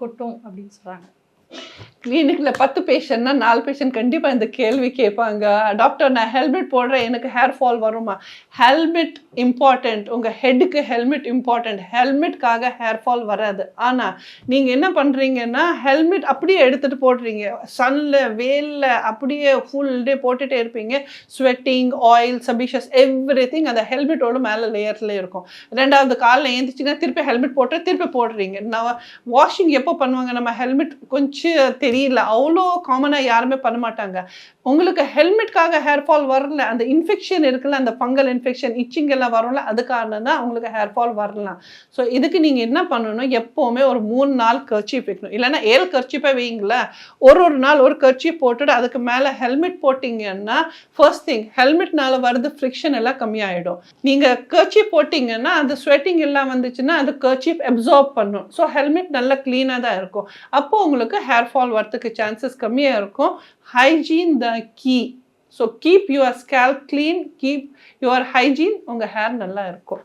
கொட்டும் அப்படின்னு சொல்கிறாங்க. கிளினிக்கில் 10 பேஷண்ட்னா 4 பேஷண்ட் கண்டிப்பாக இந்த கேள்வி கேட்பாங்க. டாக்டர் நான் ஹெல்மெட் போடுறேன், எனக்கு ஹேர் ஃபால் வருமா? ஹெல்மெட் இம்பார்ட்டண்ட், உங்கள் ஹெட்டுக்கு ஹெல்மெட் இம்பார்ட்டண்ட். ஹெல்மெட்காக ஹேர் ஃபால் வராது. ஆனால் நீங்கள் என்ன பண்ணுறீங்கன்னா ஹெல்மெட் அப்படியே எடுத்துகிட்டு போடுறீங்க, சன்னில் வெயிலில் அப்படியே ஃபுல் டே போட்டுகிட்டே இருப்பீங்க. ஸ்வெட்டிங், ஆயில், சபிஷஸ், எவ்ரி திங் அந்த ஹெல்மெட்டோட மேலே லேயர்ஸில் இருக்கும். ரெண்டாவது காலில் ஏந்திச்சிங்கன்னா திருப்பி ஹெல்மெட் போட்டு திருப்பி போடுறீங்க. நான் வாஷிங் எப்போ பண்ணுவாங்க? நம்ம ஹெல்மெட் கொஞ்சம் தெரியல, அவ்வளோ காமனாக யாருமே பண்ண மாட்டாங்க. உங்களுக்கு ஹெல்மெட்காக ஹேர் ஃபால் வரல, அந்த இன்ஃபெக்ஷன் இருக்குல்ல, அந்த ஃபங்கல் இன்ஃபெக்ஷன், இச்சிங் எல்லாம் வரும்ல, அது காரணம் தான் உங்களுக்கு ஹேர் ஃபால் வரலாம். ஸோ இதுக்கு நீங்கள் என்ன பண்ணணும், எப்போவுமே ஒரு 3 நாள் கர்ச்சீப் வைக்கணும். இல்லைன்னா 7 கர்ச்சீப்பை வைங்களேன். ஒரு நாள் ஒரு கர்ச்சீப் போட்டுட்டு அதுக்கு மேலே ஹெல்மெட் போட்டிங்கன்னா ஃபர்ஸ்ட் திங் ஹெல்மெட்னால வருது ஃப்ரிக்ஷன் எல்லாம் கம்மியாயிடும். நீங்கள் கர்ச்சீப் போட்டிங்கன்னா அந்த ஸ்வெட்டிங் எல்லாம் வந்துச்சுன்னா அந்த கர்ச்சீப் அப்சார்ப் பண்ணும். ஸோ ஹெல்மெட் நல்லா க்ளீனாக தான் இருக்கும். அப்போது உங்களுக்கு ஹேர் ஃபால் வரதுக்கு சான்சஸ் கம்மியாக இருக்கும். Hygiene the key. So keep your scalp clean, keep your hygiene, உங்கள் ஹேர் நல்லா இருக்கும்.